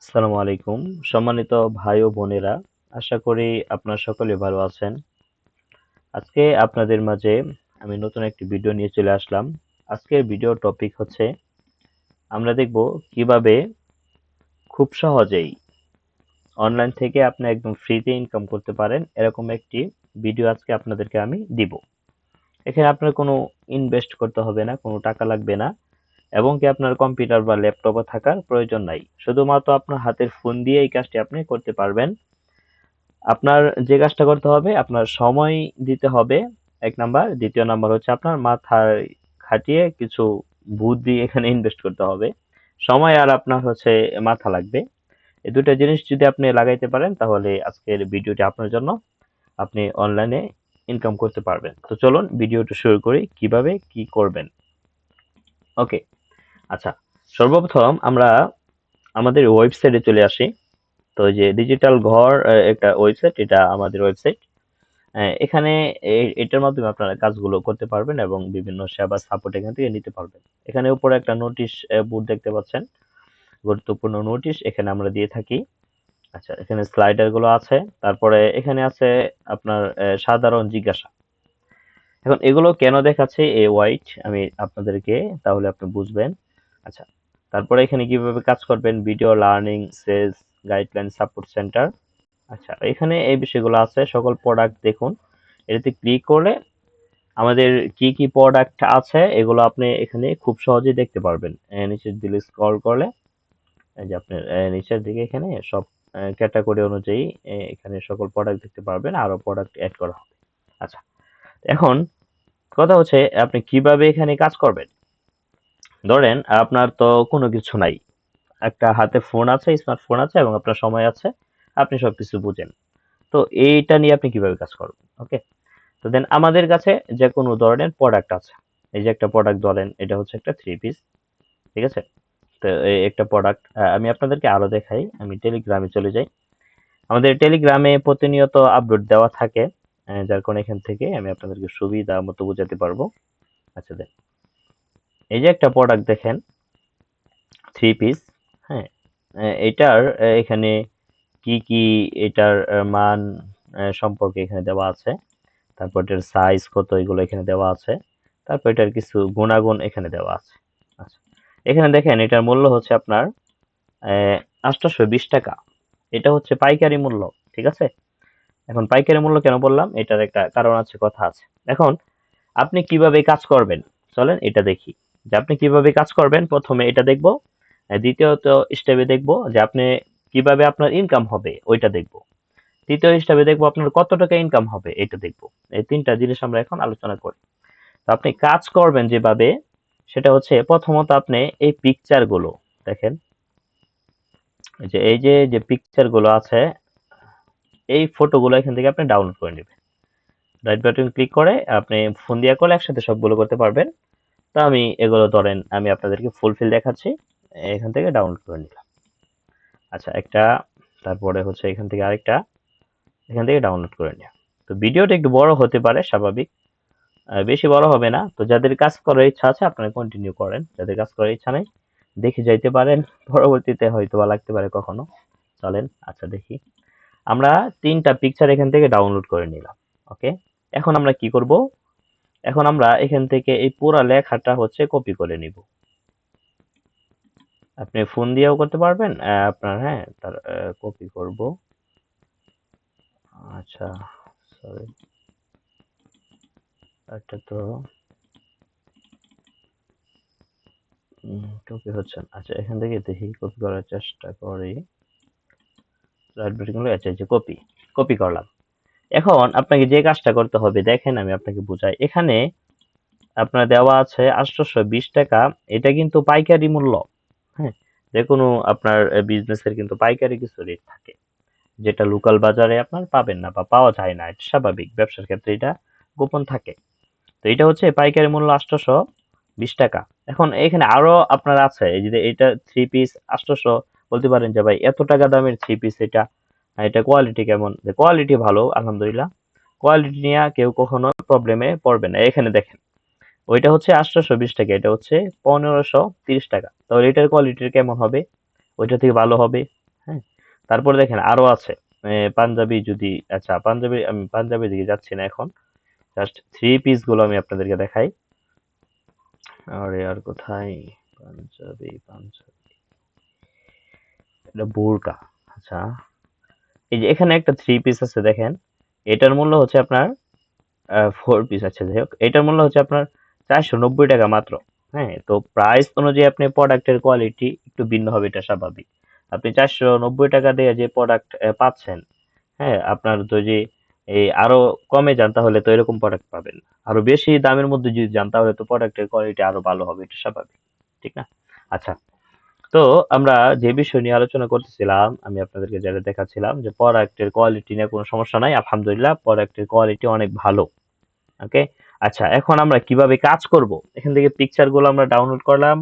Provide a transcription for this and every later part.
আসসালামু আলাইকুম সম্মানিত ভাই ও বোনেরা, আশা করি আপনারা সকলে ভালো আছেন। আজকে আপনাদের মাঝে আমি নতুন একটি ভিডিও নিয়ে চলে আসলাম। আজকের ভিডিও টপিক হচ্ছে আমরা দেখব কিভাবে খুব সহজেই অনলাইন থেকে আপনি একদম ফ্রিতে ইনকাম করতে পারেন, এরকম একটি ভিডিও আজকে আপনাদেরকে আমি দিব। এখানে আপনার কোনো ইনভেস্ট করতে হবে না, কোনো টাকা লাগবে না, এবং কি আপনার কম্পিউটার বা ল্যাপটপও থাকার প্রয়োজন নাই। শুধুমাত্র আপনার হাতের ফোন দিয়ে এই কাজটি আপনি করতে পারবেন। আপনার যে কাজটা করতে হবে, আপনার সময় দিতে হবে এক নাম্বার, দ্বিতীয় নাম্বার হচ্ছে আপনার মাথায় খাটিয়ে কিছু বুদ্ধি এখানে ইনভেস্ট করতে হবে। সময় আর আপনার হচ্ছে মাথা লাগবে। এই দুটো জিনিস যদি আপনি লাগাইতে পারেন তাহলে আজকের ভিডিওটি আপনার জন্য। আপনি অনলাইনে ইনকাম করতে পারবেন। তো চলুন ভিডিওটা শুরু করি কিভাবে কি করবেন। ওকে, আচ্ছা, সর্বপ্রথম আমরা আমাদের ওয়েবসাইটে চলে আসি। তো এই যে ডিজিটাল ঘর একটা ওয়েবসাইট, এটা আমাদের ওয়েবসাইট। এখানে এটার মাধ্যমে আপনারা কাজগুলো করতে পারবেন এবং বিভিন্ন সেবা সাপোর্ট এখান থেকে নিতে পারবেন। এখানে উপরে একটা নোটিশ বোর্ড দেখতে পাচ্ছেন, গুরুত্বপূর্ণ নোটিশ এখানে আমরা দিয়ে থাকি। আচ্ছা, এখানে স্লাইডার গুলো আছে, তারপরে এখানে আছে আপনার সাধারণ জিজ্ঞাসা। এখন এগুলো কেন দেখাচ্ছে এই হোয়াইট, আমি আপনাদেরকে তাহলে আপনি বুঝবেন। আচ্ছা, তারপরে এখানে কিভাবে কাজ করবেন, video learning, sales guideline, support centre. আচ্ছা, এখানে এই বিষয়গুলো আছে, সকল প্রোডাক্ট দেখুন। এটাতে ক্লিক করলে আমাদের কি কি প্রোডাক্ট আছে এগুলো আপনি এখানে খুব সহজেই দেখতে পারবেন। নিচের দিকে স্ক্রল করলে এই যে আপনার নিচের দিকে এখানে সব ক্যাটাগরি অনুযায়ী এখানে সকল প্রোডাক্ট দেখতে পারবেন, আরো প্রোডাক্ট অ্যাড করা হবে। আচ্ছা, এখন কথা হচ্ছে আপনি কিভাবে এখানে কাজ করবেন। ধরেন আপনার তো কোনো কিছু নাই, একটা হাতে ফোন আছে, স্মার্টফোন আছে এবং আপনার সময় আছে, আপনি সবকিছু বুঝেন। তো এইটা নিয়ে আপনি কিভাবে কাজ করবেন? ওকে, তো দেন আমাদের কাছে যে কোনো ধরনের প্রোডাক্ট আছে। এই যে একটা প্রোডাক্ট ধরেন, এটা হচ্ছে একটা থ্রি পিস, ঠিক আছে? তো এই একটা প্রোডাক্ট আমি আপনাদেরকে আরো দেখাই। আমি টেলিগ্রামে চলে যাই। আমাদের টেলিগ্রামে প্রতিনিয়ত আপডেট দেওয়া থাকে, যার কারণে এখান থেকে আমি আপনাদেরকে সুবিধা মতো বোঝাতে পারবো। আচ্ছা, দেন এই যে একটা প্রোডাক্ট দেখেন, থ্রি পিস। হ্যাঁ, এটার এখানে কি কি, এটার মান সম্পর্কে এখানে দেওয়া আছে। তারপর এটার সাইজ কত এগুলো এখানে দেওয়া আছে। তারপর এটার কিছু গুণাগুণ এখানে দেওয়া আছে। আচ্ছা, এখানে দেখেন এটার মূল্য হচ্ছে আপনার 820 টাকা। এটা হচ্ছে পাইকারি মূল্য, ঠিক আছে? এখন পাইকারি মূল্য কেন বললাম, এটার একটা কারণ আছে, কথা আছে। এখন আপনি কিভাবে কাজ করবেন, চলেন এটা দেখি। যে আপনি কিভাবে কাজ করবেন প্রথমে এটা দেখবো, দ্বিতীয়ত স্টেপে দেখবো যে আপনি কিভাবে আপনার ইনকাম হবে ওইটা দেখবো, তৃতীয় হিসাবে দেখবো আপনার কত টাকা ইনকাম হবে এটা দেখবো। এই তিনটা জিনিস আমরা এখন আলোচনা করি। তো আপনি কাজ করবেন যেভাবে, সেটা হচ্ছে প্রথমত আপনি এই পিকচার গুলো দেখেন। এই যে পিকচার গুলো আছে, এই ফটোগুলো এখান থেকে আপনি ডাউনলোড করে নেবেন। রাইট বাটন ক্লিক করে আপনি ফোন দিয়ে করলে একসাথে সবগুলো করতে পারবেন। তো আমি এগুলো ধরেন আমি আপনাদেরকে ফুলফিল দেখাচ্ছি, এখান থেকে ডাউনলোড করে নিলাম। আচ্ছা, একটা, তারপরে হচ্ছে এখান থেকে আরেকটা, এখান থেকে ডাউনলোড করে নিলাম। তো ভিডিওটা একটু বড় হতে পারে, স্বাভাবিক, বেশি বড় হবে না। তো যাদের কাজ করার ইচ্ছা আছে আপনারা কন্টিনিউ করেন, যাদের কাজ করার ইচ্ছা নেই দেখে যাইতে পারেন, পরবর্তীতে হয়তো বা লাগতে পারে কখনো। চলেন, আচ্ছা দেখি। আমরা তিনটা পিকচার এখান থেকে ডাউনলোড করে নিলাম। ওকে, এখন আমরা কি করব, এখন আমরা এখান থেকে এই পুরা লেখাটা হচ্ছে কপি করে নিব। আপনি ফোন দিয়েও করতে পারবেন আপনার, হ্যাঁ, তার কপি করব। আচ্ছা, সরি, একটা তো কপি হচ্ছে না। আচ্ছা, এখান থেকে দেখি কপি করার চেষ্টা করি। রাইট বাটন ক্লিক, আচ্ছা, এই যে কপি, কপি করলাম। এখন আপনাকে যে কাজটা করতে হবে দেখেন, আমি আপনাকে বুঝাই। এখানে আপনার দেওয়া আছে 820 টাকা, এটা কিন্তু পাইকারি মূল্য। হ্যাঁ, যে কোনো আপনার বিজনেসের কিন্তু পাইকারি কিছু রেট থাকে, যেটা লোকাল বাজারে আপনার পাবেন না বা পাওয়া যায় না, এটা স্বাভাবিক, ব্যবসার ক্ষেত্রে এটা গোপন থাকে। তো এটা হচ্ছে পাইকারি মূল্য 820 টাকা। এখন এখানে আরো আপনার আছে, এই যে এটা থ্রি পিস 800, বলতে পারেন যে ভাই এত টাকা দামের থ্রি পিস, এটা এটা কোয়ালিটি কেমন? কোয়ালিটি ভালো, আলহামদুলিল্লাহ। কোয়ালিটি নিয়ে কেউ কখনো প্রবলেমে পড়বে না। এখানে দেখেন, ওইটা হচ্ছে 820 টাকা, এটা হচ্ছে 1530 টাকা। তাহলে এটার কোয়ালিটি কেমন হবে? ওইটা থেকে ভালো হবে। হ্যাঁ, তারপরে দেখেন আরো আছে পাঞ্জাবি যদি, আচ্ছা পাঞ্জাবি, আমি পাঞ্জাবির দিকে যাচ্ছি না এখন, জাস্ট থ্রি পিস গুলো আমি আপনাদেরকে দেখাই। আর কোথায়, পাঞ্জাবি পাঞ্জাবি, এটা বোরকা। আচ্ছা, এই যে এখানে একটা থ্রি পিস আছে দেখেন, এটার মূল্য হচ্ছে আপনার ফোর পিস, আচ্ছা যাই হোক, এটার মূল্য হচ্ছে আপনার 490 টাকা মাত্র। হ্যাঁ, তো প্রাইস অনুযায়ী আপনি প্রোডাক্টের কোয়ালিটি একটু ভিন্ন হবে, এটা স্বাভাবিক। আপনি 490 টাকা দিয়ে যে প্রোডাক্ট পাচ্ছেন, হ্যাঁ, আপনার তো যে এই আরো কমে যান তাহলে তো এরকম প্রোডাক্ট পাবেন না। আরো বেশি দামের মধ্যে যদি যান তাহলে তো প্রোডাক্টের কোয়ালিটি আরো ভালো হবে, এটা স্বাভাবিক, ঠিক না? আচ্ছা, তো আমরা যে বিষয় নিয়ে আলোচনা করতেছিলাম, আমি আপনাদেরকে যেটা দেখাচ্ছিলাম যে প্রোডাক্টের কোয়ালিটি নিয়ে কোনো সমস্যা নাই, আলহামদুলিল্লাহ প্রোডাক্টের কোয়ালিটি অনেক ভালো। ওকে, আচ্ছা এখন আমরা কিভাবে কাজ করব? এখান থেকে পিকচার গুলো আমরা ডাউনলোড করলাম,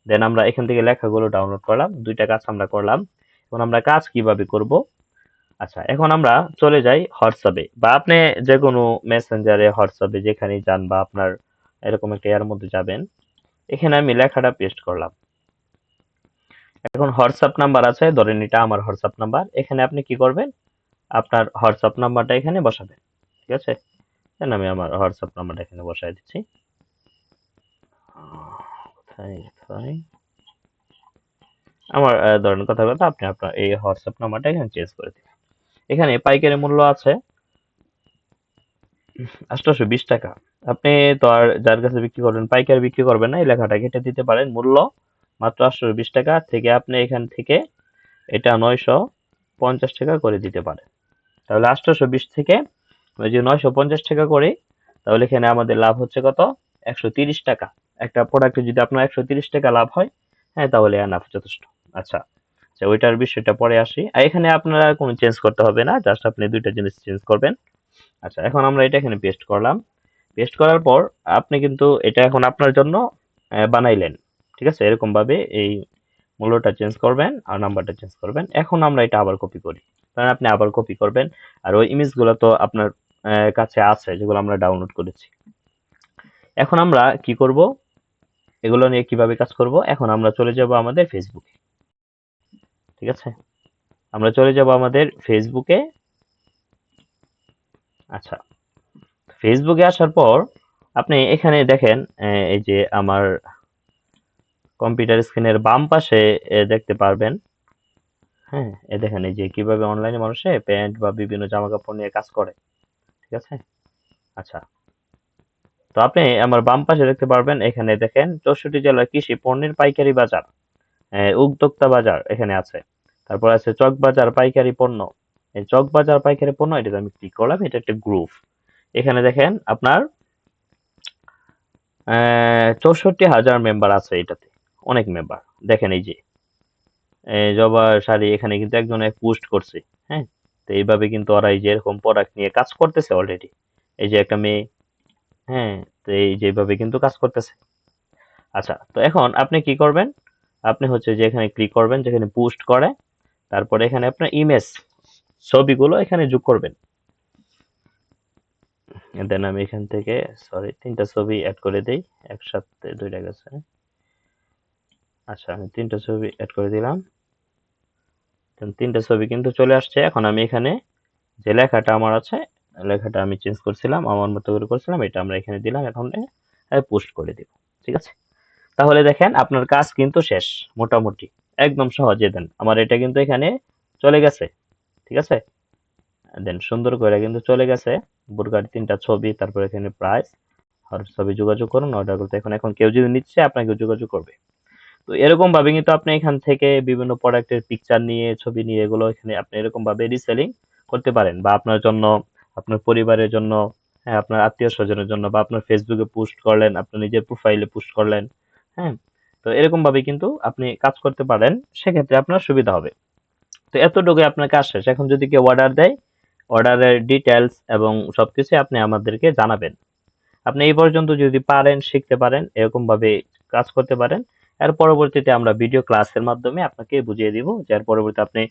দেন আমরা এখান থেকে লেখাগুলো ডাউনলোড করলাম, দুইটা কাজ আমরা করলাম। এখন আমরা কাজ কিভাবে করব? আচ্ছা, এখন আমরা চলে যাই হোয়াটসঅ্যাপে, বা আপনি যে কোনো মেসেঞ্জারে, হোয়াটসঅ্যাপে যেখানেই যান, বা আপনার এরকম একটা এর মধ্যে যাবেন, এখানে আমি লেখাটা পেস্ট করলাম। এখন হোয়াটসঅ্যাপ নাম্বার আছে, ধরেন এটা আমার হোয়াটসঅ্যাপ নাম্বার, এখানে আপনি কি করবেন, আপনার হোয়াটসঅ্যাপ নাম্বারটা এখানে বসাবেন, ঠিক আছে? দেন আমি আমার হোয়াটসঅ্যাপ নাম্বারটা এখানে বসাই দিচ্ছি। কোথায় কোথায় আমার ধরেন কথা কথা আপনি আপনার এই হোয়াটসঅ্যাপ নাম্বারটা এখানে চেঞ্জ করে দিন। এখানে পাইকারি মূল্য আছে 820 টাকা। আপনি তো আর যার কাছে বিক্রি করবেন, পাইকারি বিক্রি করবেন না, এই লেখাটা কেটে দিতে পারেন, মূল্য মাত্র 820 টাকা, থেকে আপনি এখান থেকে এটা 950 টাকা করে দিতে পারেন। তাহলে 820 থেকে আমরা যদি 950 টাকা করি, তাহলে এখানে আমাদের লাভ হচ্ছে কত, 130 টাকা। একটা প্রোডাক্টে যদি আপনার 130 টাকা লাভ হয়, হ্যাঁ, তাহলে এনাফ, যথেষ্ট। আচ্ছা, আচ্ছা ওইটার বিষয়টা পরে আসি। আর এখানে আপনারা কোনো চেঞ্জ করতে হবে না, জাস্ট আপনি দুইটা জিনিস চেঞ্জ করবেন। আচ্ছা, এখন আমরা এটা এখানে পেস্ট করলাম। পেস্ট করার পর আপনি কিন্তু এটা এখন আপনার জন্য বানাইলেন, ঠিক আছে? এরকম ভাবে এই মূল্যটা চেঞ্জ করবেন আর নাম্বারটা চেঞ্জ করবেন। এখন আমরা এটা আবার কপি করি, কারণ আপনি আবার কপি করবেন, আর ওই ইমেজগুলো তো আপনার কাছে আছে যেগুলো আমরা ডাউনলোড করেছি। এখন আমরা কি করব, এগুলো নিয়ে কিভাবে কাজ করব, এখন আমরা চলে যাব আমাদের ফেসবুকে, ঠিক আছে? আমরা চলে যাব আমাদের ফেসবুকে। আচ্ছা, ফেসবুকে আসার পর আপনি এখানে দেখেন, এই যে আমার কম্পিউটার স্ক্রিনের বাম পাশে দেখতে পারবেন, হ্যাঁ, দেখেন এই যে কিভাবে অনলাইনে মানুষে প্যান্ট বা বিভিন্ন জামা কাপড় নিয়ে কাজ করে, ঠিক আছে? আচ্ছা, তো আপনি আমার বাম পাশে দেখতে পারবেন, এখানে দেখেন 64 জেলার কৃষি পণ্যের পাইকারি বাজার, উদ্যোক্তা বাজার এখানে আছে। তারপর আছে চক বাজার পাইকারি পণ্য। এই চক বাজার পাইকারি পণ্য, এটাতে আমি ক্লিক করলাম, এটা একটা গ্রুপ। এখানে দেখেন আপনার 64,000 মেম্বার আছে এটাতে, অনেক মেম্বার। দেখেন এই যে জবা শাড়ি, এখানে কিন্তু একজনে পোস্ট করছে, হ্যাঁ। তো এইভাবে কিন্তু ওরা এই যে এরকম প্রোডাক্ট নিয়ে কাজ করতেছে অলরেডি। এই যে একটা মেয়ে, হ্যাঁ, তো এই যেভাবে কিন্তু কাজ করতেছে। আচ্ছা, তো এখন আপনি কি করবেন, আপনি হচ্ছে যে এখানে ক্লিক করবেন যেখানে পোস্ট করে, তারপরে এখানে আপনার ইমেজ, ছবিগুলো এখানে যোগ করবেন। দেন আমি এখান থেকে, সরি, তিনটা ছবি অ্যাড করে দেই, একসাথে দুইটা গেছে। আচ্ছা, আমি তিনটা ছবি অ্যাড করে দিলাম, তিনটা ছবি কিন্তু চলে আসছে। এখন আমি এখানে যে লেখাটা আমার আছে, লেখাটা আমি চেঞ্জ করছিলাম, আমার মতো করে করছিলাম, এটা আমরা এখানে দিলাম, এখন পোস্ট করে দিব, ঠিক আছে? তাহলে দেখেন আপনার কাজ কিন্তু শেষ, মোটামুটি একদম সহজে। দেন আমার এটা কিন্তু এখানে চলে গেছে, ঠিক আছে? দেন সুন্দর করে কিন্তু চলে গেছে, বোরকার তিনটা ছবি, তারপর এখানে প্রাইস, আর ছবি যোগাযোগ করুন অর্ডার করতে। এখন এখন কেউ যদি নিচ্ছে আপনাকে যোগাযোগ করবে। তো এরকম ভাবে কিন্তু আপনি এখান থেকে বিভিন্ন প্রোডাক্টের পিকচার নিয়ে, ছবি নিয়ে, এগুলো এখানে আপনি এরকম ভাবে রিসেলিং করতে পারেন, বা আপনার জন্য, আপনার পরিবারের জন্য, হ্যাঁ, আপনার আত্মীয় স্বজনের জন্য, বা আপনার ফেসবুকে পোস্ট করলেন, আপনার নিজের প্রোফাইলে পোস্ট করলেন, হ্যাঁ। তো এরকম ভাবে কিন্তু আপনি কাজ করতে পারেন, সেক্ষেত্রে আপনার সুবিধা হবে। তো এতটুকুই আপনার কাজ শেষ। এখন যদি কেউ অর্ডার দেয়, অর্ডারের ডিটেলস এবং সবকিছু আপনি আমাদেরকে জানাবেন। আপনি এই পর্যন্ত যদি পারেন, শিখতে পারেন, এরকম ভাবে কাজ করতে পারেন, এর পরবর্তীতে আমরা ভিডিও ক্লাসের মাধ্যমে আপনাকে বুঝিয়ে দিব যে এর পরবর্তীতে আপনি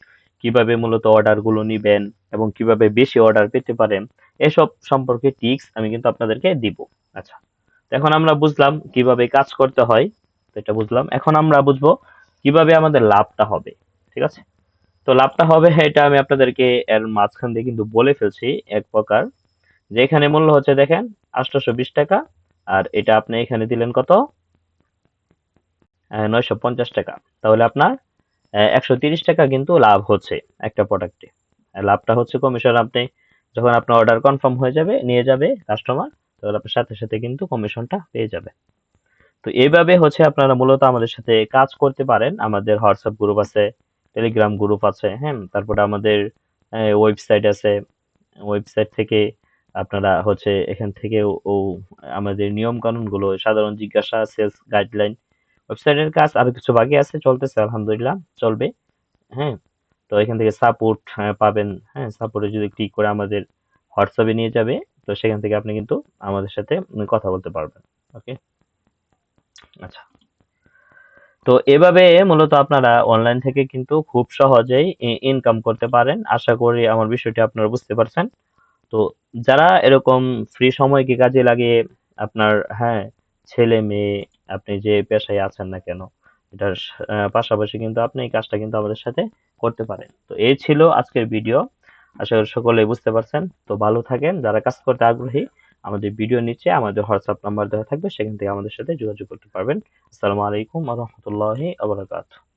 কিভাবে মূলত অর্ডার গুলো নিবেন এবং কিভাবে বেশি অর্ডার পেতে পারেন, এসব সম্পর্কে টিপস আমি কিন্তু আপনাদেরকে দিব। আচ্ছা, তো এখন আমরা বুঝলাম কিভাবে কাজ করতে হয়, তো এটা বুঝলাম। এখন আমরা বুঝবো কিভাবে আমাদের লাভটা হবে, ঠিক আছে? তো লাভটা হবে এটা আমি আপনাদেরকে এর মাঝখান দিয়ে কিন্তু বলে ফেলছি এক প্রকার, যে এখানে মূল্য হচ্ছে দেখেন 820 টাকা, আর এটা আপনি এখানে দিলেন কত, 950 টাকা। তাহলে আপনার 130 টাকা কিন্তু লাভ হচ্ছে একটা প্রোডাক্টে। লাভটা হচ্ছে কমিশন, আপনি যখন আপনার অর্ডার কনফার্ম হয়ে যাবে, নিয়ে যাবে কাস্টমার, তাহলে আপনার সাথে সাথে কিন্তু কমিশনটা পেয়ে যাবে। তো এইভাবে হচ্ছে আপনারা মূলত আমাদের সাথে কাজ করতে পারেন। আমাদের হোয়াটসঅ্যাপ গ্রুপ আছে, টেলিগ্রাম গ্রুপ আছে, হ্যাঁ, তারপরে আমাদের ওয়েবসাইট আছে। ওয়েবসাইট থেকে আপনারা হচ্ছে এখান থেকে ও আমাদের নিয়ম কানুন গুলো, সাধারণ জিজ্ঞাসা, সেলস গাইডলাইন, ওয়েবসাইটের কাজ আরো কিছু বাকি আছে, চলতেছে, আলহামদুলিল্লাহ চলবে। হ্যাঁ, তো এখান থেকে সাপোর্ট পাবেন। হ্যাঁ, সাপোর্টে যদি ক্লিক করে আমাদের হোয়াটসঅ্যাপে নিয়ে যাবে, তো সেখান থেকে আপনি কিন্তু আমাদের সাথে কথা বলতে পারবেন। ওকে, আচ্ছা। তো এভাবে মূলত আপনারা অনলাইন থেকে কিন্তু খুব সহজেই ইনকাম করতে পারেন। আশা করি আমার বিষয়টি আপনারা বুঝতে পারছেন। তো যারা এরকম ফ্রি সময়কে কাজে লাগিয়ে আপনার, হ্যাঁ, ছেলে মেয়ে, আপনি যে পেশায় আছেন না কেন, এটার পাশাপাশি কিন্তু আপনি এই কাজটা কিন্তু আমাদের সাথে করতে পারেন। তো এই ছিল আজকের ভিডিও। আশা করি সকলেই বুঝতে পারছেন। তো ভালো থাকেন। যারা কাজ করতে আগ্রহী, আমাদের ভিডিও নিচে আমাদের হোয়াটসঅ্যাপ নাম্বার দেওয়া থাকবে, সেখান থেকে আমাদের সাথে যোগাযোগ করতে পারবেন। আসসালামু আলাইকুম ওয়া রাহমাতুল্লাহি ওয়া বারাকাতুহু।